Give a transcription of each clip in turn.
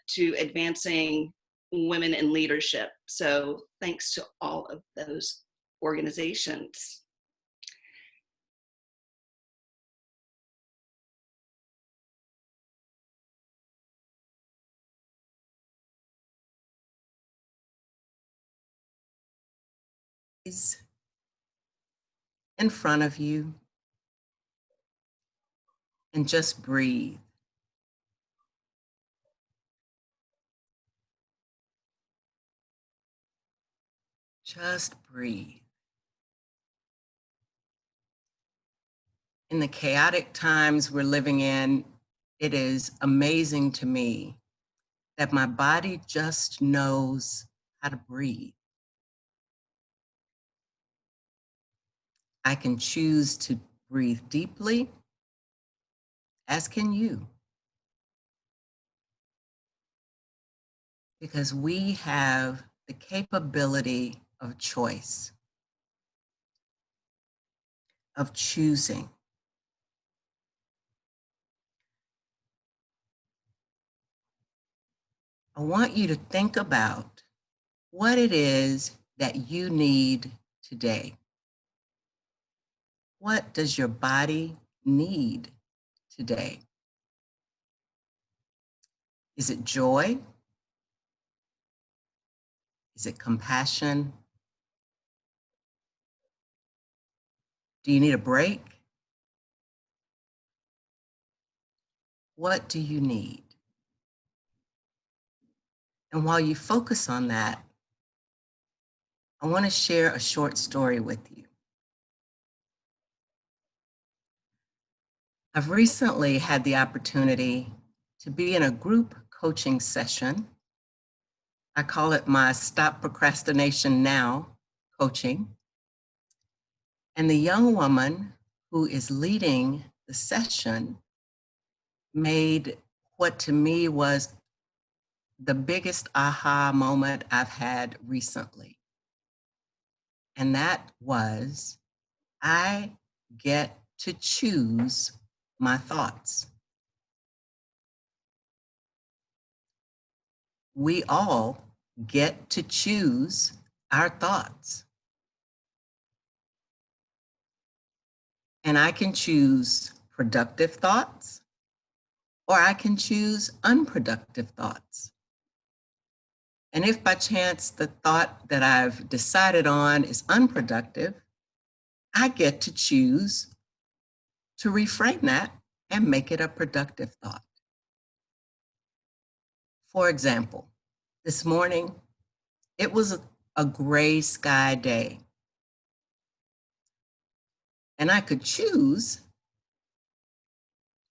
to advancing women in leadership. So thanks to all of those organizations. In front of you and just breathe. Just breathe. In the chaotic times we're living in, it is amazing to me that my body just knows how to breathe. I can choose to breathe deeply, as can you. Because we have the capability of choice, of choosing. I want you to think about what it is that you need today. What does your body need today? Is it joy? Is it compassion? Do you need a break? What do you need? And while you focus on that, I want to share a short story with you. I've recently had the opportunity to be in a group coaching session. I call it my Stop Procrastination Now coaching. And the young woman who is leading the session made what to me was the biggest aha moment I've had recently. And that was, I get to choose my thoughts. We all get to choose our thoughts. And I can choose productive thoughts, or I can choose unproductive thoughts. And if by chance the thought that I've decided on is unproductive, I get to choose to reframe that and make it a productive thought. For example, this morning, it was a gray sky day. And I could choose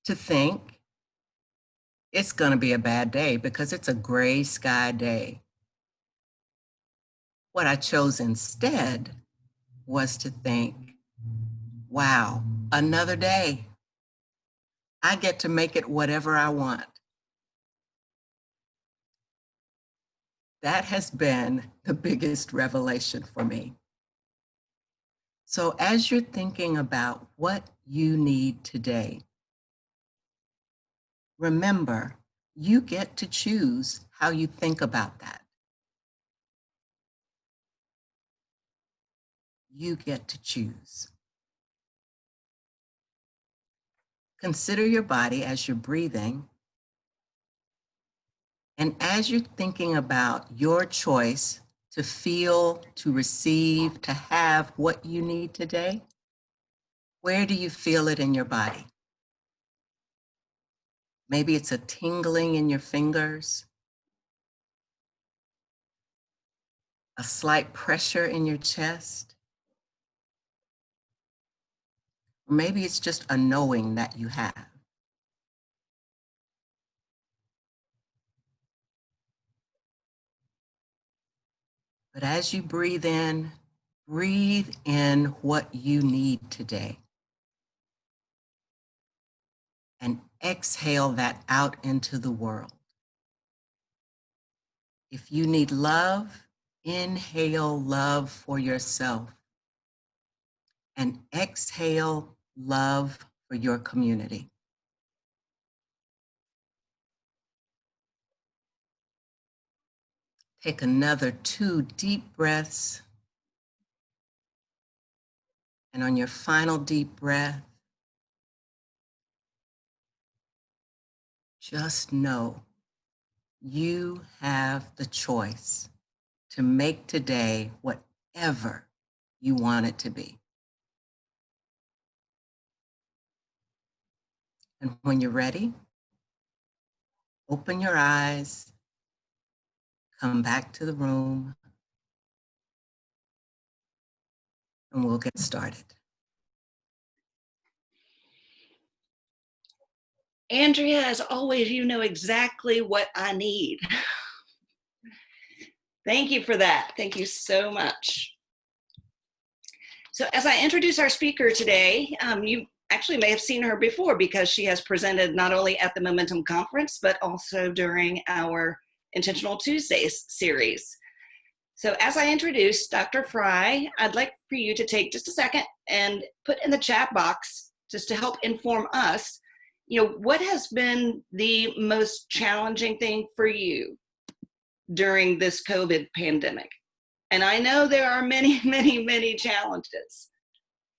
to think it's going to be a bad day because it's a gray sky day. What I chose instead was to think, wow, another day. I get to make it whatever I want. That has been the biggest revelation for me. So as you're thinking about what you need today, remember, you get to choose how you think about that. You get to choose. Consider your body as you're breathing. And as you're thinking about your choice to feel, to receive, to have what you need today, where do you feel it in your body? Maybe it's a tingling in your fingers, a slight pressure in your chest, or maybe it's just a knowing that you have. But as you breathe in what you need today. And exhale that out into the world. If you need love, inhale love for yourself. And exhale love for your community. Take another 2 deep breaths. And on your final deep breath, just know you have the choice to make today whatever you want it to be. And when you're ready, open your eyes, come back to the room, and we'll get started. Andrea, as always, you know exactly what I need. Thank you for that. Thank you so much. So as I introduce our speaker today, you actually may have seen her before because she has presented not only at the Momentum Conference, but also during our Intentional Tuesdays series. So as I introduce Dr. Fry, I'd like for you to take just a second and put in the chat box just to help inform us, what has been the most challenging thing for you during this COVID pandemic? And I know there are many, many, many challenges,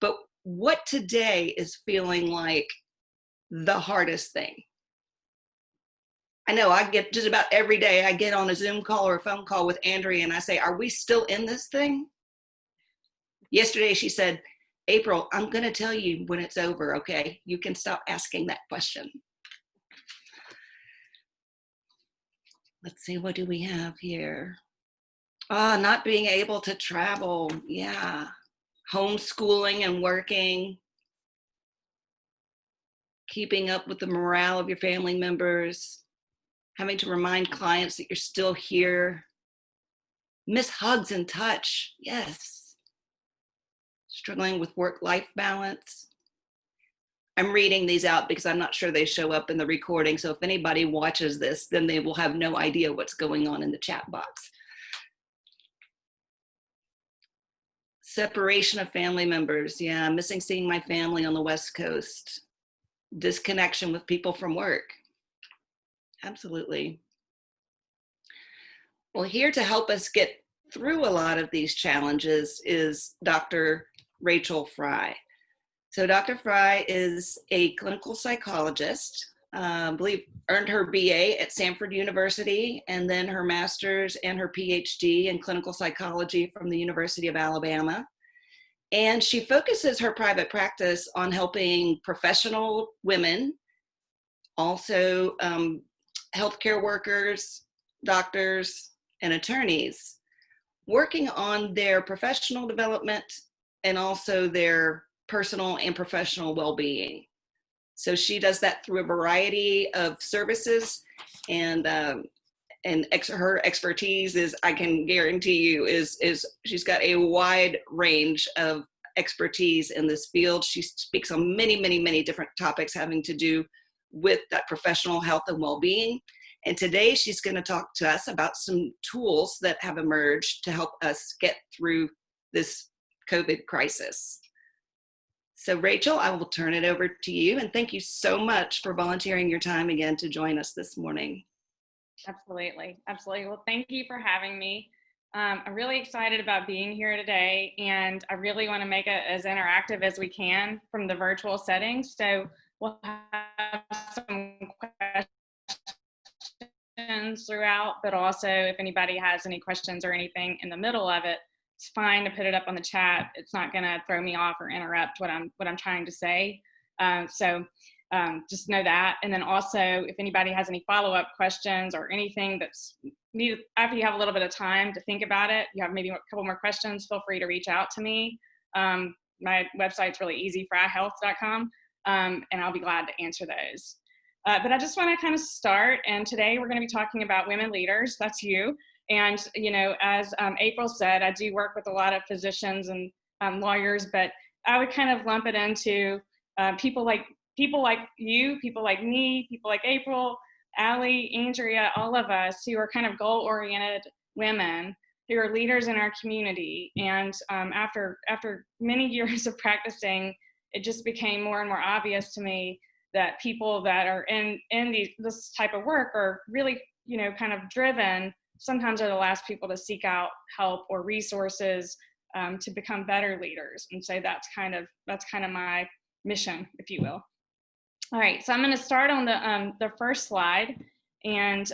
but what today is feeling like the hardest thing? I know I get just about every day, I get on a Zoom call or a phone call with Andrea and I say, are we still in this thing? Yesterday she said, April, I'm going to tell you when it's over, okay? You can stop asking that question. Let's see, what do we have here? Not being able to travel, yeah. Homeschooling and working. Keeping up with the morale of your family members. Having to remind clients that you're still here. Miss hugs and touch, yes. Struggling with work-life balance. I'm reading these out because I'm not sure they show up in the recording, so if anybody watches this, then they will have no idea what's going on in the chat box. Separation of family members, yeah, missing seeing my family on the West Coast. Disconnection with people from work. Absolutely. Well, here to help us get through a lot of these challenges is Dr. Rachel Fry. So Dr. Fry is a clinical psychologist, I believe earned her BA at Samford University, and then her master's and her Ph.D. in clinical psychology from the University of Alabama. And she focuses her private practice on helping professional women, also healthcare workers, doctors, and attorneys, working on their professional development and also their personal and professional well-being. So she does that through a variety of services, and her expertise is, I can guarantee you, is she's got a wide range of expertise in this field. She speaks on many, many, many different topics having to do with that professional health and well-being. And today she's going to talk to us about some tools that have emerged to help us get through this COVID crisis. So Rachel, I will turn it over to you, and thank you so much for volunteering your time again to join us this morning. Absolutely. Absolutely. Well, thank you for having me. I'm really excited about being here today, and I really want to make it as interactive as we can from the virtual setting. So we'll have some questions throughout, but also if anybody has any questions or anything in the middle of it, it's fine to put it up on the chat. It's not going to throw me off or interrupt what I'm trying to say. Just know that. And then also, if anybody has any follow-up questions or anything that's needed, after you have a little bit of time to think about it, you have maybe a couple more questions, feel free to reach out to me. My website's really easy, fryhealth.com, and I'll be glad to answer those. But I just want to kind of start, and today we're going to be talking about women leaders. That's you. And, as April said, I do work with a lot of physicians and lawyers, but I would kind of lump it into people like you, people like me, people like April, Allie, Andrea, all of us who are kind of goal-oriented women who are leaders in our community. And after many years of practicing, it just became more and more obvious to me that people that are in this type of work are really, kind of driven sometimes are the last people to seek out help or resources to become better leaders. And so that's kind of my mission, if you will. All right, so I'm going to start on the first slide. And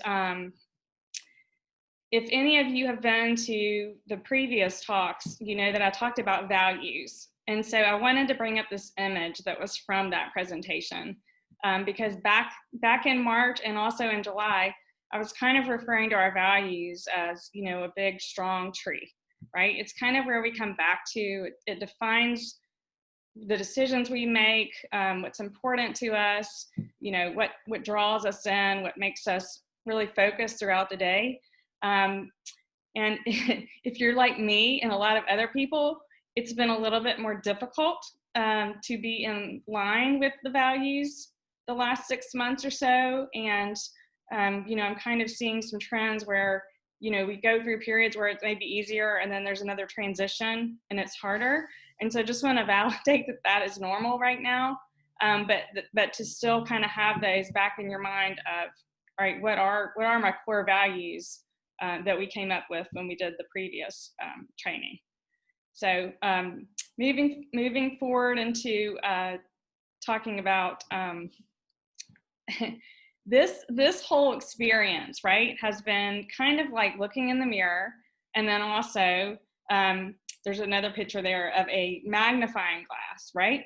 if any of you have been to the previous talks, you know that I talked about values. And so I wanted to bring up this image that was from that presentation, because back in March and also in July, I was kind of referring to our values as, you know, a big, strong tree, right? It's kind of where we come back to. It defines the decisions we make, what's important to us, you know, what draws us in, what makes us really focus throughout the day. And if you're like me and a lot of other people, it's been a little bit more difficult to be in line with the values the last 6 months or so. And, you know, I'm kind of seeing some trends where, you know, we go through periods where it's maybe easier and then there's another transition and it's harder. And so I just want to validate that that is normal right now. But to still kind of have those back in your mind of, all right, what are my core values that we came up with when we did the previous training. So moving forward into talking about this whole experience, right, has been kind of like looking in the mirror, and then also there's another picture there of a magnifying glass, right?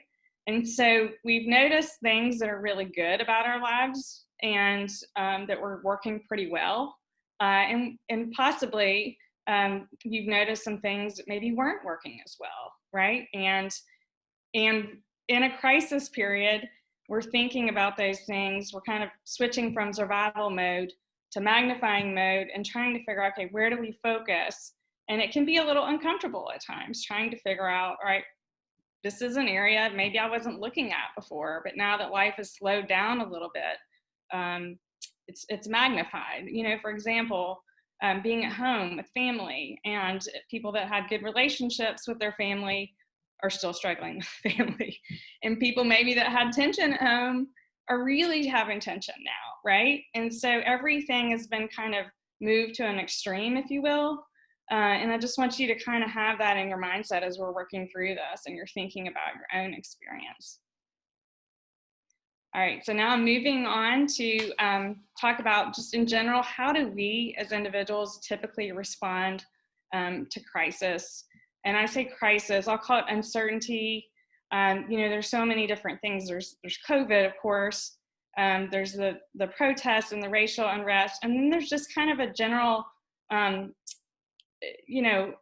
And so we've noticed things that are really good about our lives and that we're working pretty well. And possibly you've noticed some things that maybe weren't working as well, right? And in a crisis period, we're thinking about those things. We're kind of switching from survival mode to magnifying mode and trying to figure out, okay, where do we focus? And it can be a little uncomfortable at times, trying to figure out, all right, this is an area maybe I wasn't looking at before, but now that life has slowed down a little bit, it's magnified. You know, for example, being at home with family, and people that had good relationships with their family are still struggling with family. And people maybe that had tension at home are really having tension now, right? And so everything has been kind of moved to an extreme, if you will. And I just want you to kind of have that in your mindset as we're working through this and you're thinking about your own experience. All right, so now I'm moving on to talk about just in general, how do we as individuals typically respond to crisis? And I say crisis, I'll call it uncertainty. You know, there's so many different things. There's COVID, of course. There's the protests and the racial unrest. And then there's just kind of a general, you know,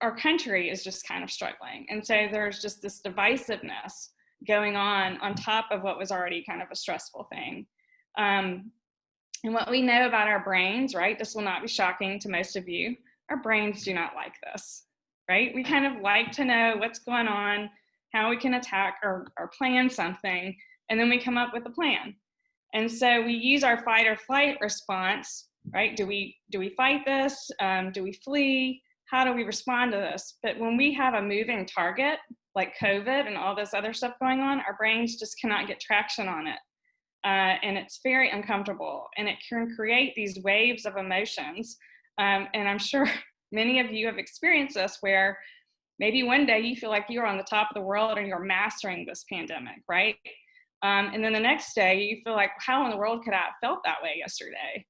our country is just kind of struggling. And so there's just this divisiveness going on top of what was already kind of a stressful thing. And what we know about our brains, right? This will not be shocking to most of you. Our brains do not like this, right? We kind of like to know what's going on, how we can attack or plan something, and then we come up with a plan. And so we use our fight or flight response, right? Do we fight this? Do we flee? How do we respond to this? But when we have a moving target, like COVID and all this other stuff going on, our brains just cannot get traction on it. And it's very uncomfortable, and it can create these waves of emotions. And I'm sure many of you have experienced this, where maybe one day you feel like you're on the top of the world and you're mastering this pandemic, right? And then the next day you feel like, how in the world could I have felt that way yesterday?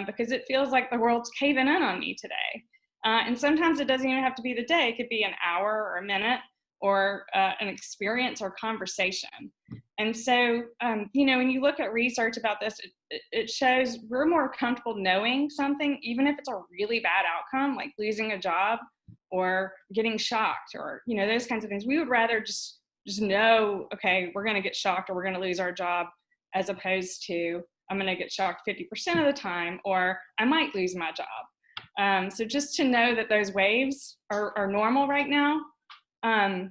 Because it feels like the world's caving in on me today. And sometimes it doesn't even have to be the day. It could be an hour or a minute, or an experience or conversation. And so, you know, when you look at research about this, it shows we're more comfortable knowing something, even if it's a really bad outcome, like losing a job or getting shocked, or, you know, those kinds of things. We would rather just know, okay, we're going to get shocked or we're going to lose our job, as opposed to I'm going to get shocked 50% of the time, or I might lose my job. So just to know that those waves are normal right now. And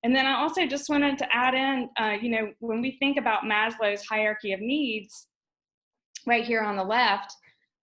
then I also just wanted to add in, you know, when we think about Maslow's hierarchy of needs, right here on the left,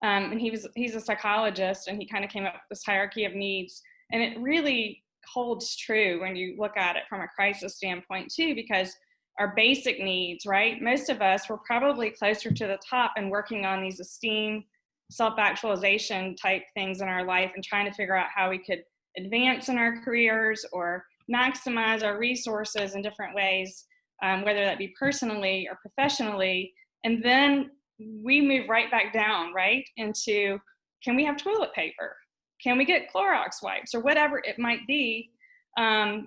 and he's a psychologist, and he kind of came up with this hierarchy of needs, and it really holds true when you look at it from a crisis standpoint too, because our basic needs, right? Most of us were probably closer to the top and working on these esteem, self-actualization type things in our life and trying to figure out how we could advance in our careers or maximize our resources in different ways, whether that be personally or professionally. And then we move right back down, right, into, can we have toilet paper? Can we get Clorox wipes, or whatever it might be, I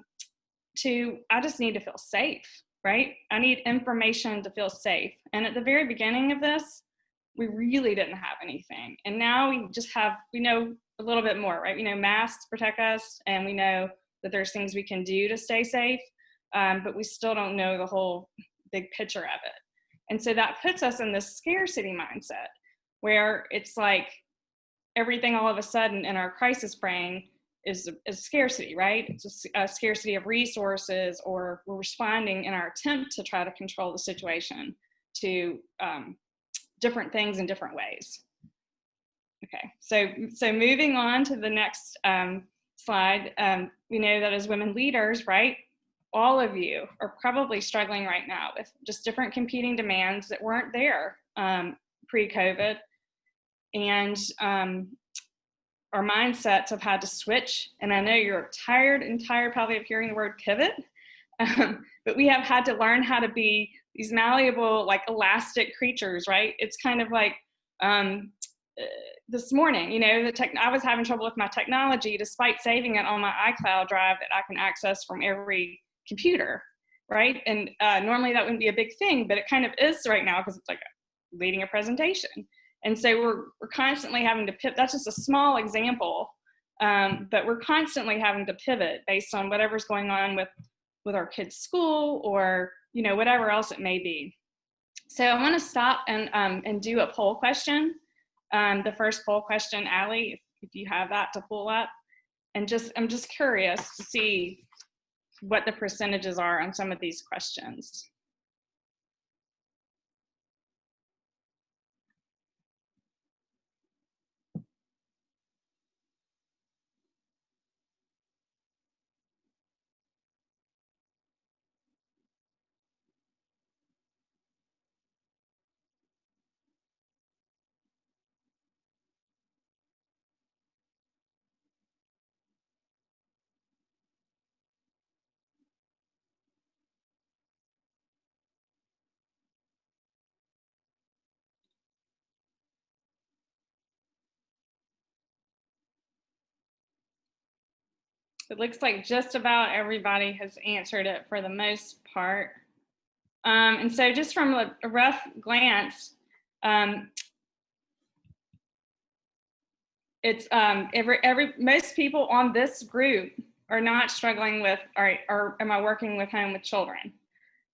just need to feel safe, right? I need information to feel safe. And at the very beginning of this, we really didn't have anything. And now we know a little bit more, right? We know masks protect us, and we know that there's things we can do to stay safe, but we still don't know the whole big picture of it. And so that puts us in this scarcity mindset where it's like everything all of a sudden in our crisis brain is scarcity, right? It's a scarcity of resources, or we're responding in our attempt to try to control the situation to different things in different ways. Okay, so moving on to the next slide, we know that as women leaders, right, all of you are probably struggling right now with just different competing demands that weren't there pre-COVID. And our mindsets have had to switch. And I know you're tired probably of hearing the word pivot, but we have had to learn how to be these malleable, like elastic creatures, right? It's kind of like this morning, you know, I was having trouble with my technology despite saving it on my iCloud drive that I can access from every computer, right? And normally that wouldn't be a big thing, but it kind of is right now because it's like leading a presentation. And so we're constantly having to pivot. That's just a small example, but we're constantly having to pivot based on whatever's going on with our kids' school, or, you know, whatever else it may be. So I want to stop and do a poll question. The first poll question, Allie, if you have that to pull up, and I'm just curious to see what the percentages are on some of these questions. It looks like just about everybody has answered it for the most part. And so just from a rough glance, it's most people on this group are not struggling with, or am I working with home with children?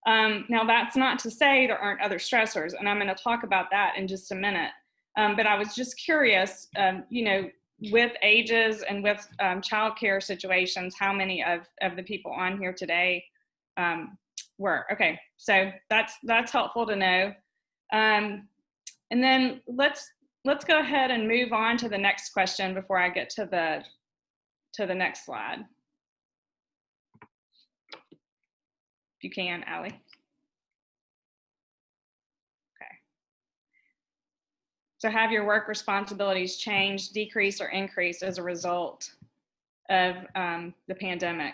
Now that's not to say there aren't other stressors, and I'm going to talk about that in just a minute. But I was just curious, you know, with ages and with childcare situations, how many of the people on here today were. Okay, so that's helpful to know. And then let's go ahead and move on to the next question before I get to the next slide. If you can, Allie. Okay. So have your work responsibilities changed, decreased, or increased as a result of the pandemic?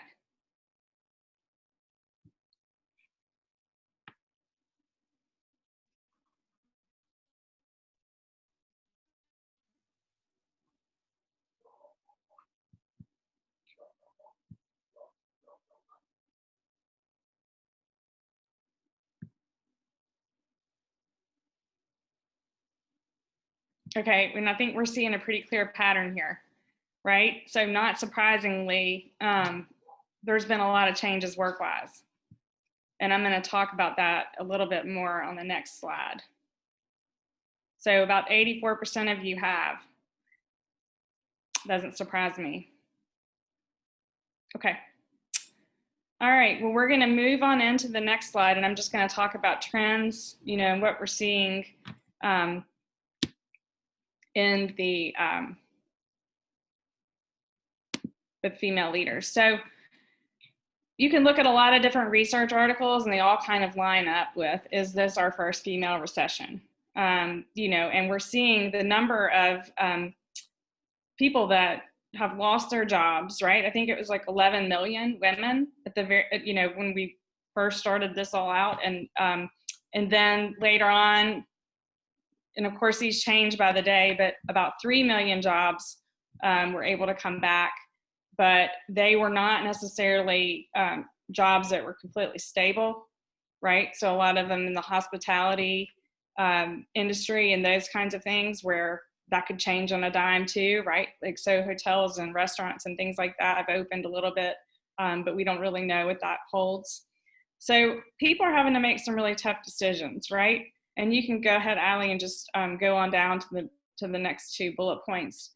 Okay, and I think we're seeing a pretty clear pattern here, right? So not surprisingly, there's been a lot of changes work-wise. And I'm going to talk about that a little bit more on the next slide. So about 84% of you have. Doesn't surprise me. Okay. All right, well, we're going to move on into the next slide, and I'm just going to talk about trends, you know, and what we're seeing in the with female leaders. So you can look at a lot of different research articles, and they all kind of line up with, is this our first female recession? you know, and we're seeing the number of people that have lost their jobs, right? I think it was like 11 million women at the very, you know, when we first started this all out, and then later on, and of course these change by the day, but about 3 million jobs were able to come back, but they were not necessarily jobs that were completely stable, right? So a lot of them in the hospitality industry and those kinds of things where that could change on a dime too, right? Like, so hotels and restaurants and things like that have opened a little bit, but we don't really know what that holds. So people are having to make some really tough decisions, right? And you can go ahead, Allie, and just go on down to the next 2 bullet points.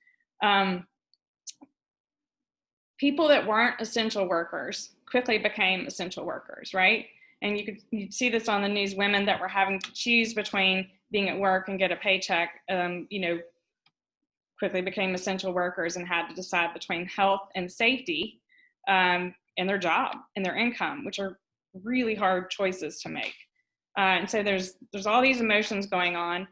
People that weren't essential workers quickly became essential workers, right? And you'd see this on the news, women that were having to choose between being at work and get a paycheck, you know, quickly became essential workers and had to decide between health and safety and their job and their income, which are really hard choices to make. And so there's all these emotions going on.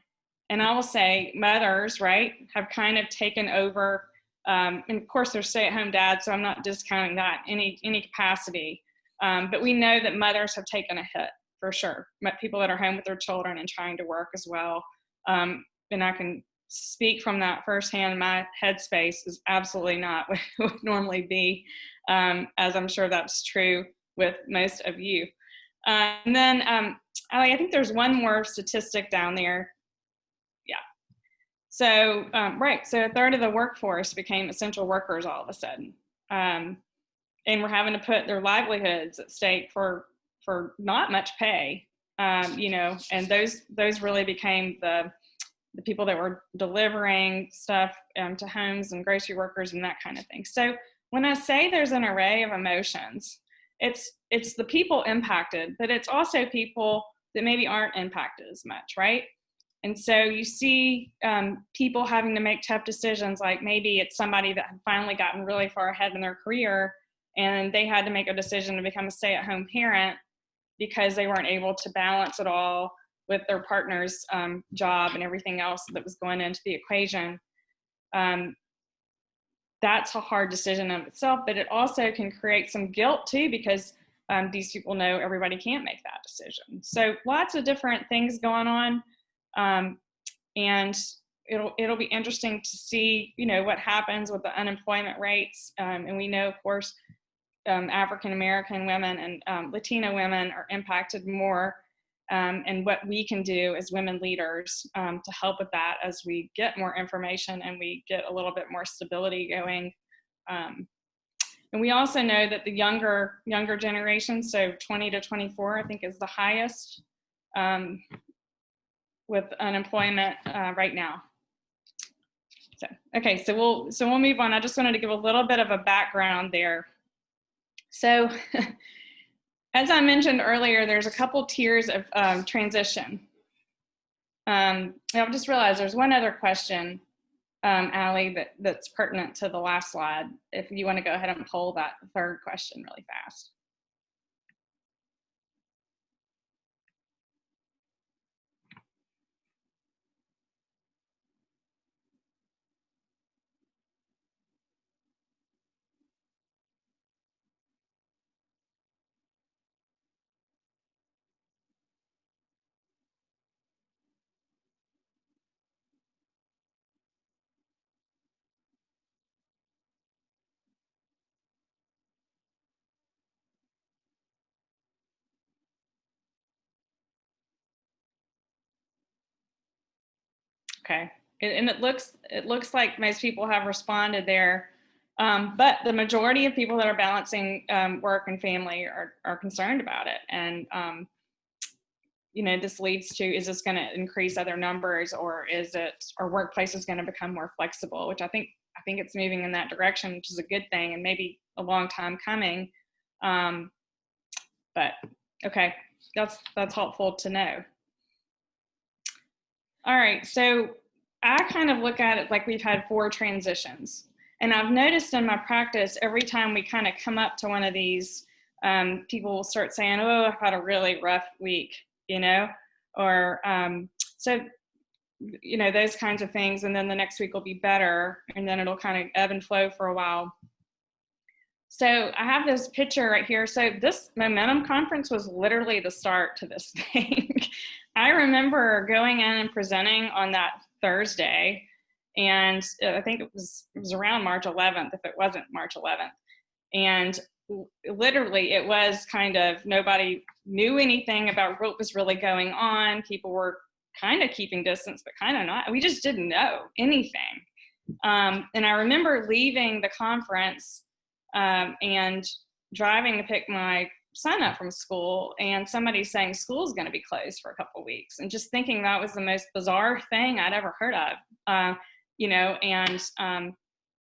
And I will say mothers, right, have kind of taken over. And of course, they're stay-at-home dads, so I'm not discounting that in any capacity. But we know that mothers have taken a hit for sure. People that are home with their children and trying to work as well. And I can speak from that firsthand. My headspace is absolutely not what it would normally be, as I'm sure that's true with most of you. And then, Allie, I think there's one more statistic down there. Yeah. So, right, so a third of the workforce became essential workers all of a sudden. And we're having to put their livelihoods at stake for not much pay, you know, and those really became the people that were delivering stuff to homes and grocery workers and that kind of thing. So when I say there's an array of emotions, it's the people impacted, but it's also people that maybe aren't impacted as much, right? And so you see people having to make tough decisions, like maybe it's somebody that had finally gotten really far ahead in their career and they had to make a decision to become a stay-at-home parent because they weren't able to balance it all with their partner's job and everything else that was going into the equation. That's a hard decision of itself, but it also can create some guilt too, because these people know everybody can't make that decision. So lots of different things going on. And it'll be interesting to see, you know, what happens with the unemployment rates. And we know, of course, African-American women and Latino women are impacted more, and what we can do as women leaders to help with that as we get more information and we get a little bit more stability going. And we also know that the younger generation, so 20 to 24, I think is the highest with unemployment right now. So, okay, so we'll move on. I just wanted to give a little bit of a background there. So as I mentioned earlier, there's a couple tiers of transition. I've just realized there's one other question, Allie, that's pertinent to the last slide. If you want to go ahead and poll that third question really fast. Okay, and it looks like most people have responded there, but the majority of people that are balancing work and family are concerned about it, and you know, this leads to, is this going to increase other numbers, or is it, or workplace is going to become more flexible, which I think it's moving in that direction, which is a good thing, and maybe a long time coming. But okay, that's helpful to know. All right, so I kind of look at it like we've had 4 transitions. And I've noticed in my practice, every time we kind of come up to one of these, people will start saying, oh, I've had a really rough week, you know? Or, so you know, those kinds of things. And then the next week will be better, and then it'll kind of ebb and flow for a while. So I have this picture right here. So this Momentum conference was literally the start to this thing. I remember going in and presenting on that Thursday, and I think it was around March 11th, if it wasn't March 11th. And literally it was kind of, nobody knew anything about what was really going on. People were kind of keeping distance, but kind of not. We just didn't know anything. And I remember leaving the conference and driving to pick my son up from school, and somebody saying school's going to be closed for a couple of weeks, and just thinking that was the most bizarre thing I'd ever heard of. You know, and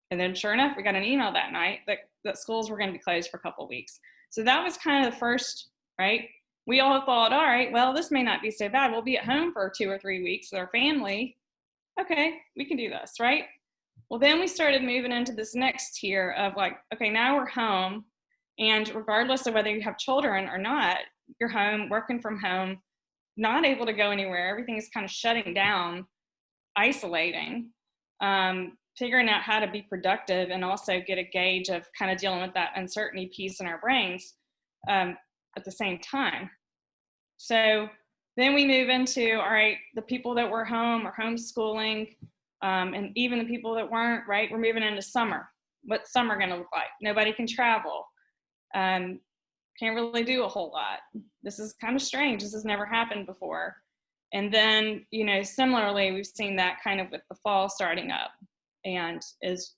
then sure enough, we got an email that night that schools were going to be closed for a couple of weeks. So that was kind of the first, right? We all thought, all right, well, this may not be so bad. We'll be at home for 2 or 3 weeks with our family. Okay, we can do this, right? Well, then we started moving into this next tier of like, okay, now we're home, and regardless of whether you have children or not, you're home, working from home, not able to go anywhere. Everything is kind of shutting down, isolating, figuring out how to be productive and also get a gauge of kind of dealing with that uncertainty piece in our brains at the same time. So then we move into, all right, the people that were home or homeschooling, and even the people that weren't, right? We're moving into summer. What's summer going to look like? Nobody can travel. Can't really do a whole lot. This is kind of strange. This has never happened before. And then, you know, similarly, we've seen that kind of with the fall starting up. And is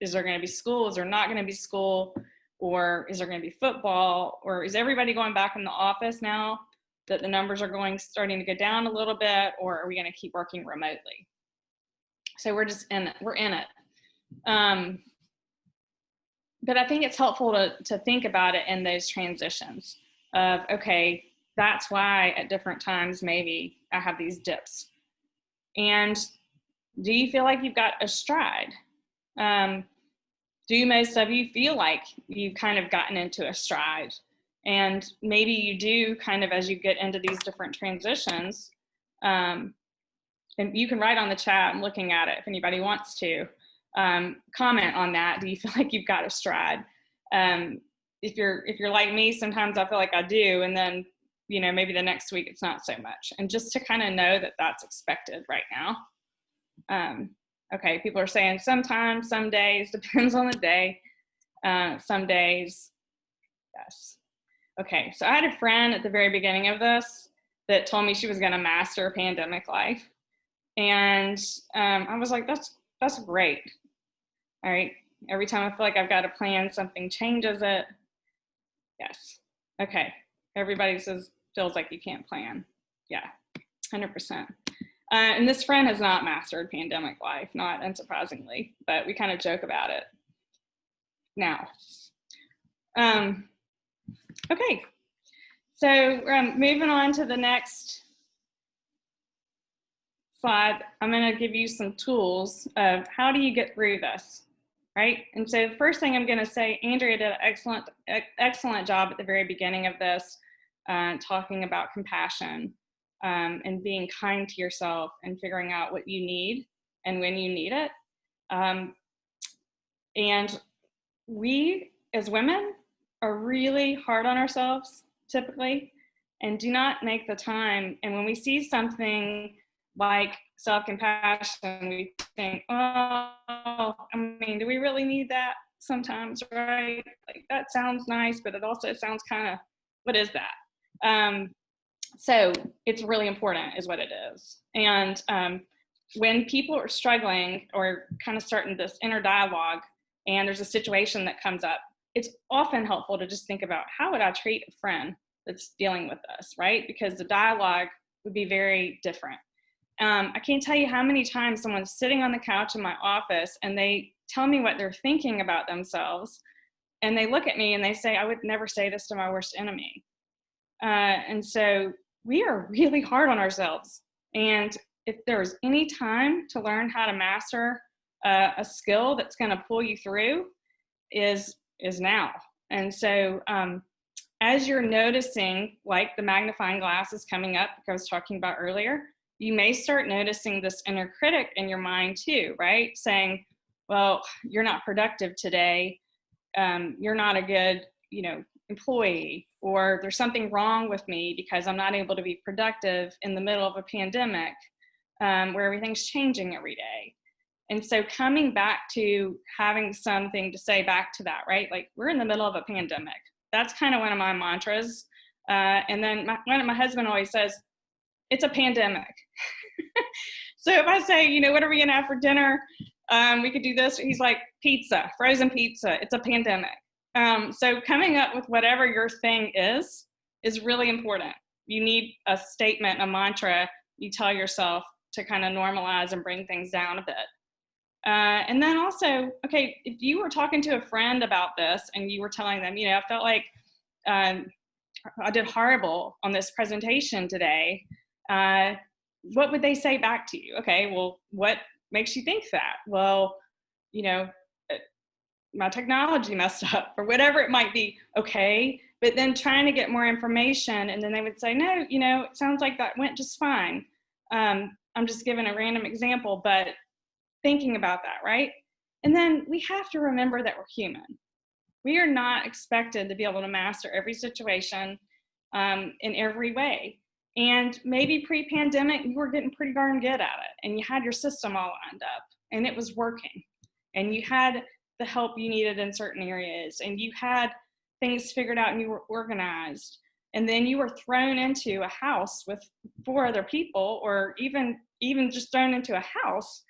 there going to be school? Is there not going to be school? Or is there going to be football? Or is everybody going back in the office now that the numbers are starting to go down a little bit? Or are we going to keep working remotely? So we're just in it. We're in it. But I think it's helpful to think about it in those transitions of, okay, that's why at different times maybe I have these dips. And do you feel like you've got a stride? Do most of you feel like you've kind of gotten into a stride? And maybe you do kind of as you get into these different transitions. And you can write on the chat, I'm looking at it if anybody wants to. Comment on that. Do you feel like you've got a stride? If you're like me, sometimes I feel like I do, and then, you know, maybe the next week it's not so much. And just to kind of know that that's expected right now. Okay, people are saying sometimes, some days, depends on the day. Some days, yes. Okay, so I had a friend at the very beginning of this that told me she was going to master pandemic life, and I was like, that's great. All right. Every time I feel like I've got a plan, something changes it. Yes. Okay. Everybody feels like you can't plan. Yeah, 100%. And this friend has not mastered pandemic life, not unsurprisingly, but we kind of joke about it now. Okay. So moving on to the next slide, I'm going to give you some tools of how do you get through this, right? And so the first thing I'm going to say, Andrea did an excellent job at the very beginning of this, talking about compassion and being kind to yourself and figuring out what you need and when you need it. And we as women are really hard on ourselves typically and do not make the time. And when we see something like self-compassion, we think, oh, I mean, do we really need that sometimes, right? Like that sounds nice, but it also sounds kind of, what is that? So it's really important is what it is. And when people are struggling or kind of starting this inner dialogue and there's a situation that comes up, it's often helpful to just think about how would I treat a friend that's dealing with this, right? Because the dialogue would be very different. I can't tell you how many times someone's sitting on the couch in my office and they tell me what they're thinking about themselves, and they look at me and they say, I would never say this to my worst enemy. And so we are really hard on ourselves. And if there's any time to learn how to master a skill that's going to pull you through is now. And so as you're noticing, like the magnifying glass is coming up, like I was talking about earlier, you may start noticing this inner critic in your mind too, right? Saying, well, you're not productive today. You're not a good, employee, or there's something wrong with me because I'm not able to be productive in the middle of a pandemic where everything's changing every day. And so coming back to having something to say back to that, right? Like, we're in the middle of a pandemic. That's kind of one of my mantras. And then my husband always says, it's a pandemic. So if I say, what are we gonna have for dinner? We could do this. He's like, pizza, frozen pizza. It's a pandemic. So coming up with whatever your thing is really important. You need a statement, a mantra you tell yourself to kind of normalize and bring things down a bit. And then also, okay, if you were talking to a friend about this and you were telling them, I felt like I did horrible on this presentation today, what would they say back to you? Okay, well, what makes you think that? Well, my technology messed up, or whatever it might be. Okay, but then trying to get more information, and then they would say, no, it sounds like that went just fine. I'm just giving a random example, but thinking about that, right? And then we have to remember that we're human. We are not expected to be able to master every situation in every way. And maybe pre-pandemic, you were getting pretty darn good at it, and you had your system all lined up, and it was working, and you had the help you needed in certain areas, and you had things figured out, and you were organized. And then you were thrown into a house with 4 other people, or even just thrown into a house,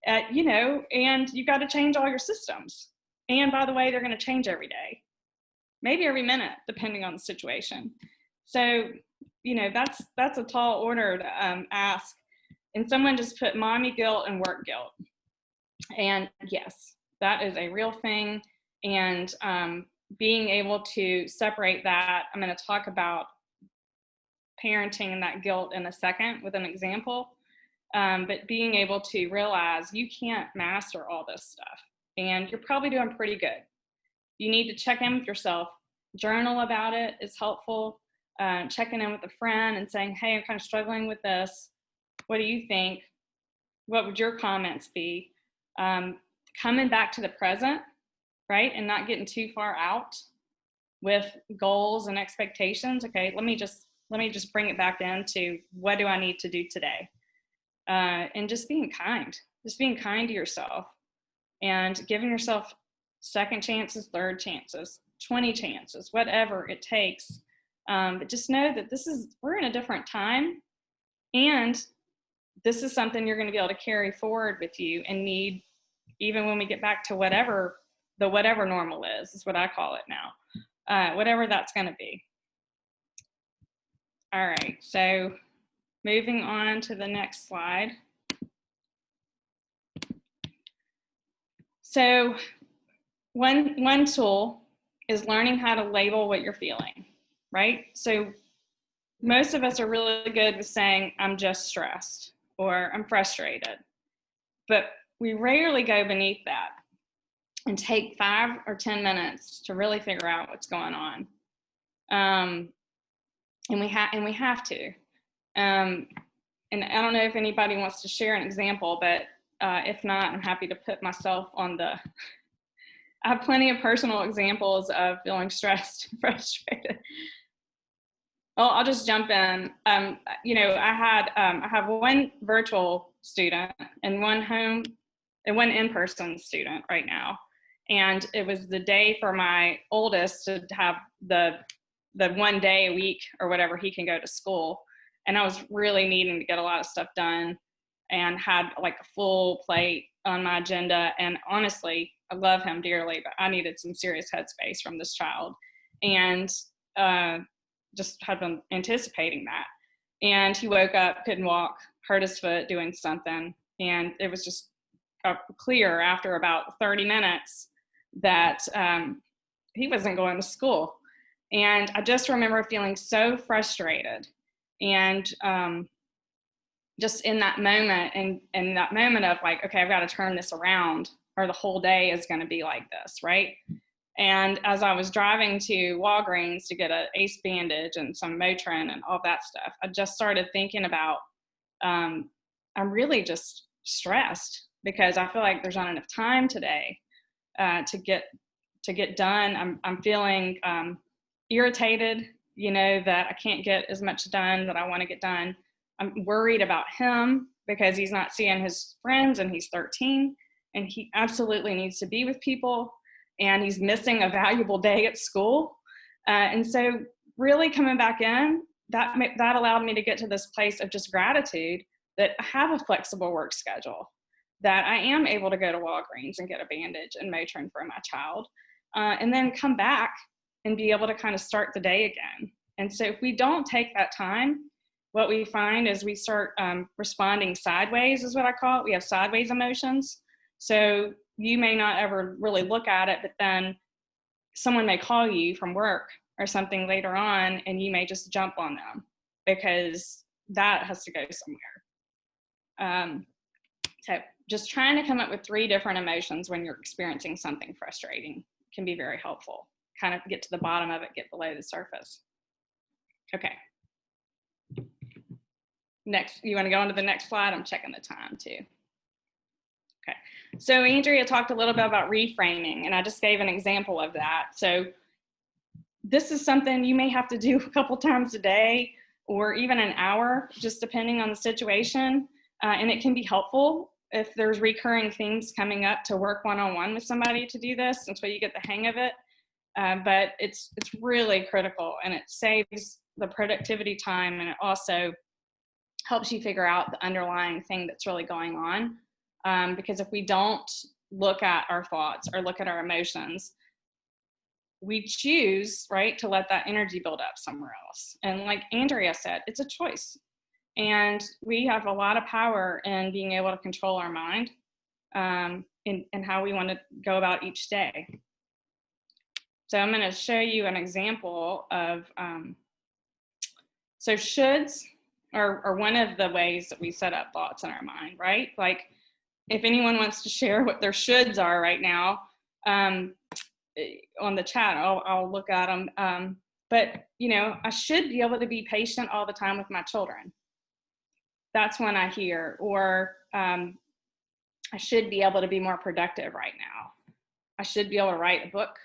and you got to change all your systems. And by the way, they're going to change every day, maybe every minute, depending on the situation. So, that's a tall order to ask. And someone just put mommy guilt and work guilt. And yes, that is a real thing. And being able to separate that, I'm going to talk about parenting and that guilt in a second with an example. But being able to realize you can't master all this stuff, and you're probably doing pretty good. You need to check in with yourself. Journal about it is helpful. Checking in with a friend and saying, hey, I'm kind of struggling with this. What do you think? What would your comments be? Coming back to the present, right? And not getting too far out with goals and expectations. Okay, let me just bring it back into what do I need to do today? And just being kind to yourself, and giving yourself second chances, third chances, 20 chances, whatever it takes. But just know that we're in a different time, and this is something you're going to be able to carry forward with you and need, even when we get back to whatever normal is what I call it now, whatever that's going to be. All right, so moving on to the next slide. So one tool is learning how to label what you're feeling, right? So most of us are really good with saying, I'm just stressed, or I'm frustrated. But we rarely go beneath that and take 5 or 10 minutes to really figure out what's going on. And we have to. And I don't know if anybody wants to share an example, but if not, I'm happy to put myself on I have plenty of personal examples of feeling stressed and frustrated. Well, I'll just jump in. I have one virtual student and one in-person student right now. And it was the day for my oldest to have the 1 day a week or whatever he can go to school. And I was really needing to get a lot of stuff done, and had like a full plate on my agenda. And honestly, I love him dearly, but I needed some serious headspace from this child. And just had been anticipating that. And he woke up, couldn't walk, hurt his foot doing something. And it was just clear after about 30 minutes that he wasn't going to school. And I just remember feeling so frustrated. And just in that moment, and that moment of like, okay, I've got to turn this around, or the whole day is going to be like this, right? And as I was driving to Walgreens to get an ACE bandage and some Motrin and all that stuff, I just started thinking about I'm really just stressed because I feel like there's not enough time today to get done. I'm feeling irritated, that I can't get as much done that I want to get done. I'm worried about him because he's not seeing his friends and he's 13 and he absolutely needs to be with people and he's missing a valuable day at school. And so really coming back in, that allowed me to get to this place of just gratitude that I have a flexible work schedule, that I am able to go to Walgreens and get a bandage and Motrin for my child, and then come back and be able to kind of start the day again. And so if we don't take that time, what we find is we start responding sideways, is what I call it. We have sideways emotions. So you may not ever really look at it, but then someone may call you from work or something later on, and you may just jump on them because that has to go somewhere. So just trying to come up with 3 different emotions when you're experiencing something frustrating can be very helpful. Kind of get to the bottom of it, get below the surface. Okay. Next, you want to go on to the next slide? I'm checking the time too. Okay. So Andrea talked a little bit about reframing, and I just gave an example of that. So this is something you may have to do a couple times a day or even an hour, just depending on the situation. And it can be helpful if there's recurring themes coming up to work one-on-one with somebody to do this until you get the hang of it. But it's really critical, and it saves the productivity time, and it also helps you figure out the underlying thing that's really going on. Because if we don't look at our thoughts or look at our emotions, we choose, right, to let that energy build up somewhere else. And like Andrea said, it's a choice. And we have a lot of power in being able to control our mind in how we want to go about each day. So I'm going to show you an example of, so shoulds are one of the ways that we set up thoughts in our mind, right? Like if anyone wants to share what their shoulds are right now on the chat, I'll look at them. But, I should be able to be patient all the time with my children. That's when I hear, or I should be able to be more productive right now. I should be able to write a book.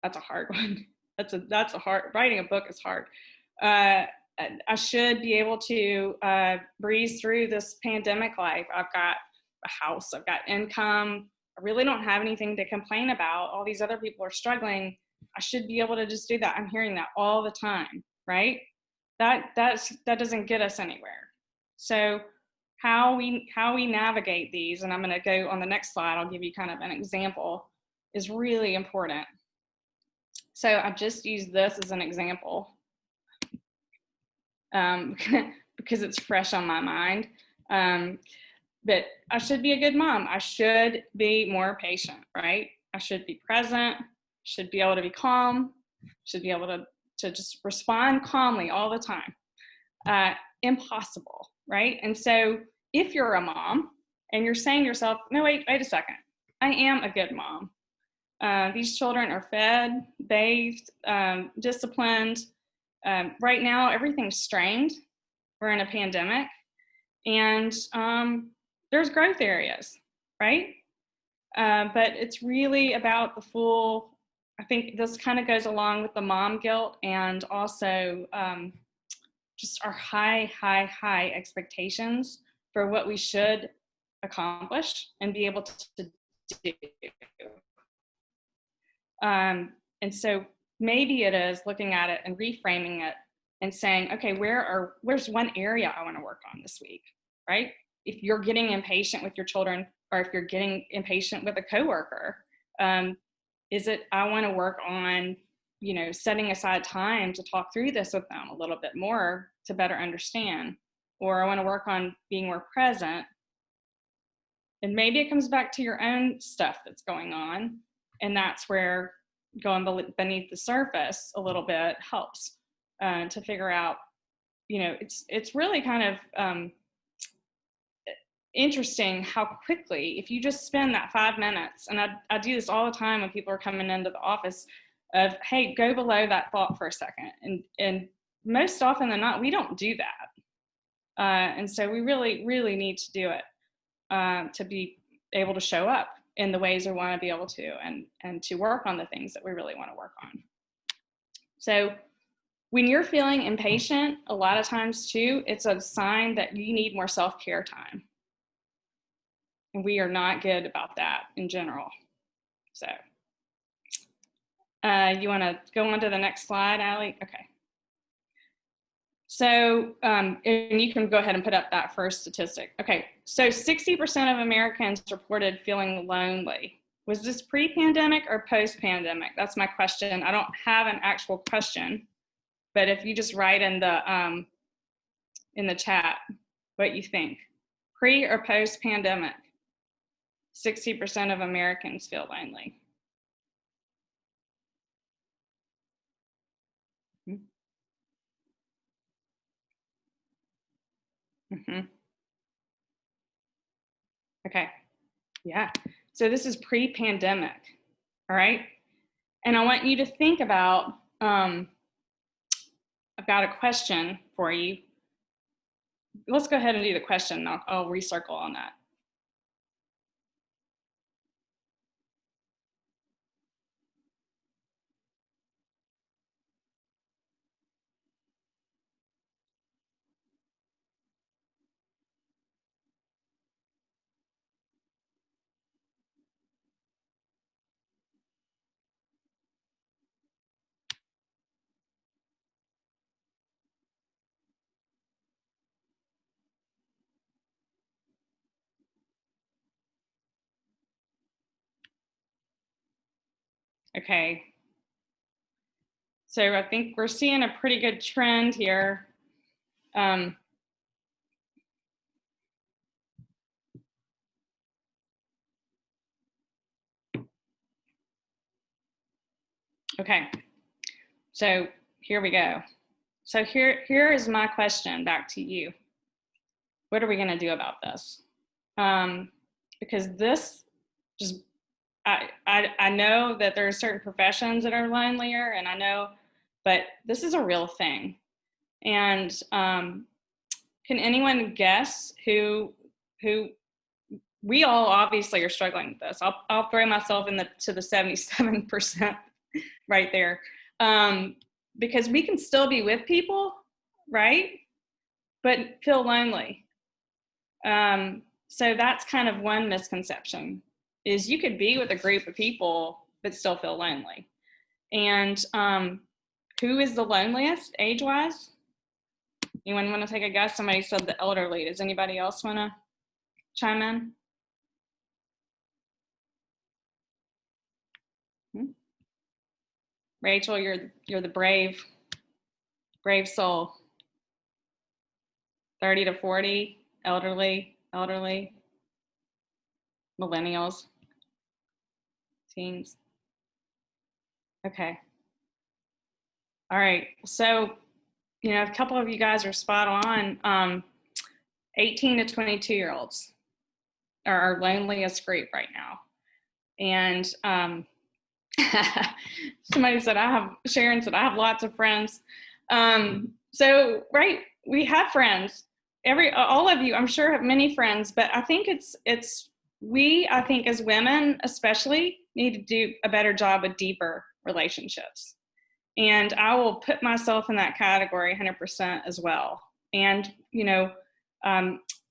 That's a hard one. That's a hard, writing a book is hard. I should be able to breeze through this pandemic life. I've got a house, I've got income. I really don't have anything to complain about. All these other people are struggling. I should be able to just do that. I'm hearing that all the time, right? That doesn't get us anywhere. So how we navigate these, and I'm going to go on the next slide, I'll give you kind of an example, is really important. So I just used this as an example because it's fresh on my mind. But I should be a good mom. I should be more patient, right? I should be present, should be able to be calm, should be able to just respond calmly all the time. Impossible, right? And so if you're a mom and you're saying to yourself, no, wait a second, I am a good mom. These children are fed, bathed, disciplined. Right now, everything's strained. We're in a pandemic, and there's growth areas, right? But it's really about the full, I think this kind of goes along with the mom guilt and also just our high expectations for what we should accomplish and be able to do. And so maybe it is looking at it and reframing it and saying, okay, where's one area I want to work on this week, right? If you're getting impatient with your children, or if you're getting impatient with a coworker, is it, I want to work on, setting aside time to talk through this with them a little bit more to better understand, or I want to work on being more present. And maybe it comes back to your own stuff that's going on. And that's where going beneath the surface a little bit helps to figure out, it's really kind of interesting how quickly, if you just spend that 5 minutes, and I do this all the time when people are coming into the office, of, hey, go below that thought for a second. And most often than not, we don't do that. And so we really, really need to do it to be able to show up in the ways we want to be able to, and to work on the things that we really want to work on. So when you're feeling impatient, a lot of times too, it's a sign that you need more self-care time. And we are not good about that in general. So you want to go on to the next slide, Allie? Okay. So, and you can go ahead and put up that first statistic. Okay, so 60% of Americans reported feeling lonely. Was this pre-pandemic or post-pandemic? That's my question. I don't have an actual question, but if you just write in the chat what you think. Pre or post-pandemic? 60% of Americans feel lonely. Mm-hmm. Okay, yeah. So this is pre-pandemic, all right? And I want you to think about a question for you. Let's go ahead and do the question. I'll recircle on that. Okay. So I think we're seeing a pretty good trend here. Okay, so here we go. So here is my question back to you. What are we going to do about this? Because this just, I know that there are certain professions that are lonelier, and I know, but this is a real thing. And can anyone guess who we all obviously are struggling with this. I'll throw myself to the 77% right there, because we can still be with people, right? But feel lonely. So that's kind of one misconception, is you could be with a group of people but still feel lonely. And who is the loneliest age-wise? Anyone want to take a guess? Somebody said the elderly. Does anybody else want to chime in? Rachel, you're the brave soul. 30 to 40, elderly, millennials, teens. Okay. All right. So, a couple of you guys are spot on. 18 to 22-year-olds are our loneliest group right now. And somebody said, Sharon said, I have lots of friends. So, right, we have friends. All of you, I'm sure, have many friends, but I think I think as women especially need to do a better job with deeper relationships. And I will put myself in that category 100% as well. And,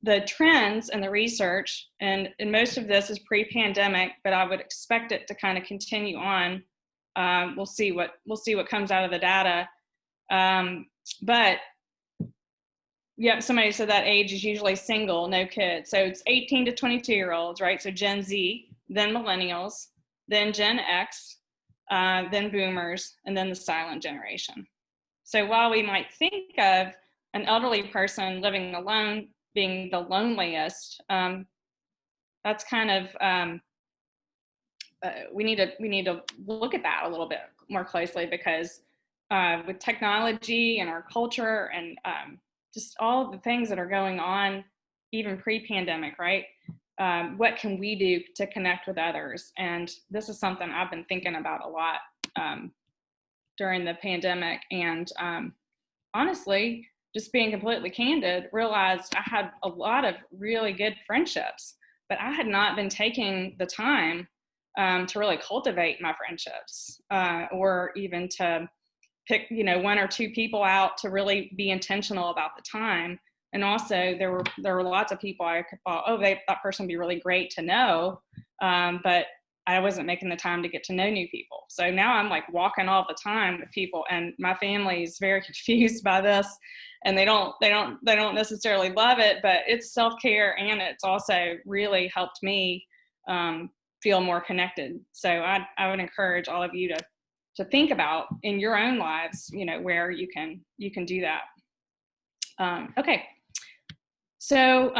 the trends and the research, and most of this is pre-pandemic, but I would expect it to kind of continue on. We'll see what comes out of the data. But yeah, somebody said that age is usually single, no kids. So it's 18 to 22-year-olds, right? So Gen Z, then millennials, then Gen X, then boomers, and then the silent generation. So while we might think of an elderly person living alone being the loneliest, that's kind of, we need to look at that a little bit more closely, because with technology and our culture and just all of the things that are going on, even pre-pandemic, right? What can we do to connect with others? And this is something I've been thinking about a lot during the pandemic. And honestly, just being completely candid, realized I had a lot of really good friendships, but I had not been taking the time to really cultivate my friendships, or even to pick, one or two people out to really be intentional about the time. And also there were lots of people I thought, oh, that person would be really great to know, but I wasn't making the time to get to know new people. So now I'm like walking all the time with people, and my family is very confused by this, and they don't necessarily love it, but it's self-care, and it's also really helped me feel more connected. So I would encourage all of you to think about in your own lives, where you can do that. Okay. So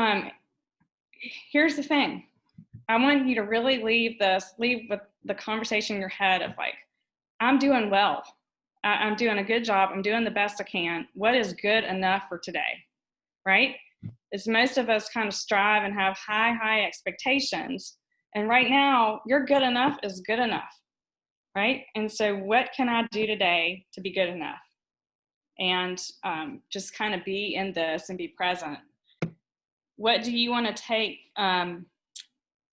here's the thing. I want you to really leave with the conversation in your head of like, I'm doing well. I'm doing a good job. I'm doing the best I can. What is good enough for today, right? As most of us kind of strive and have high expectations. And right now, your good enough is good enough, right? And so what can I do today to be good enough? And just kind of be in this and be present. What do you want to take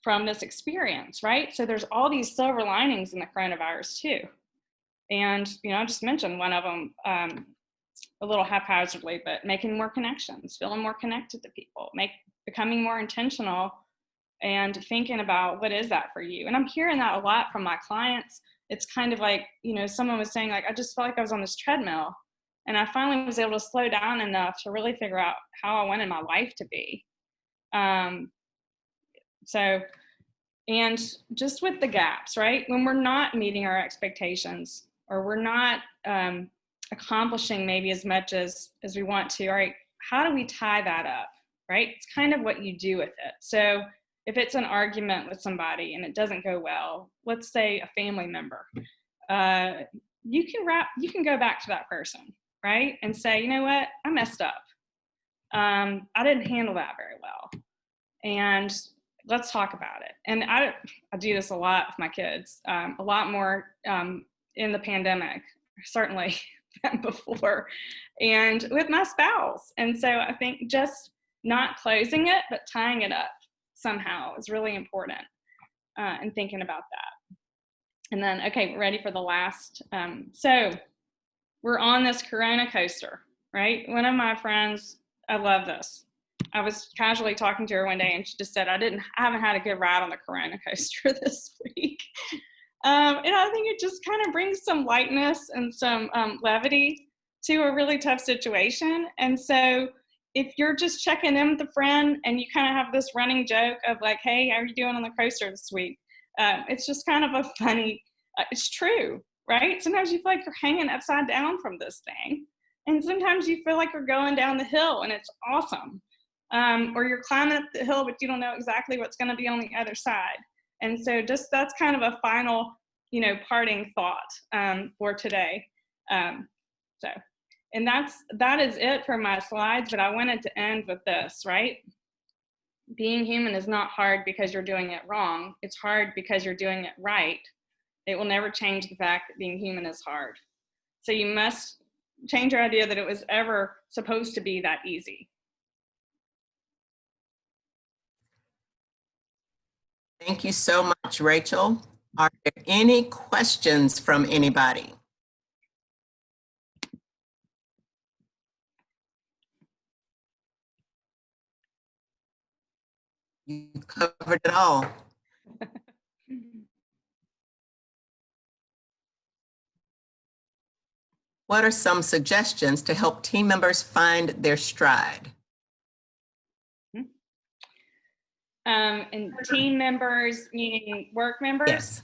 from this experience, right? So there's all these silver linings in the coronavirus too. And, I just mentioned one of them a little haphazardly, but making more connections, feeling more connected to people, becoming more intentional and thinking about what is that for you. And I'm hearing that a lot from my clients. It's kind of like, someone was saying like, I just felt like I was on this treadmill, and I finally was able to slow down enough to really figure out how I wanted my life to be. And just with the gaps, right? When we're not meeting our expectations, or we're not accomplishing maybe as much as we want to, all right, how do we tie that up, right? It's kind of what you do with it. So if it's an argument with somebody and it doesn't go well, let's say a family member, you can go back to that person, right? And say, you know what, I messed up. I didn't handle that very well. And let's talk about it. And I do this a lot with my kids, a lot more in the pandemic, certainly than before, and with my spouse. And so I think just not closing it, but tying it up somehow is really important, and thinking about that. And then, okay, ready for the last. So we're on this Corona coaster, right? One of my friends, I love this. I was casually talking to her one day, and she just said, I haven't had a good ride on the Corona coaster this week. And I think it just kind of brings some lightness and some levity to a really tough situation. And so if you're just checking in with a friend and you kind of have this running joke of like, hey, how are you doing on the coaster this week? It's just kind of a funny, it's true, right? Sometimes you feel like you're hanging upside down from this thing. And sometimes you feel like you're going down the hill and it's awesome. Or you're climbing up the hill, but you don't know exactly what's going to be on the other side. And so just that's kind of a final, parting thought for today. And that is it for my slides, but I wanted to end with this, right? Being human is not hard because you're doing it wrong. It's hard because you're doing it right. It will never change the fact that being human is hard. So you must change your idea that it was ever supposed to be that easy. Thank you so much, Rachel. Are there any questions from anybody? You covered it all. What are some suggestions to help team members find their stride? And team members, meaning work members? Yes.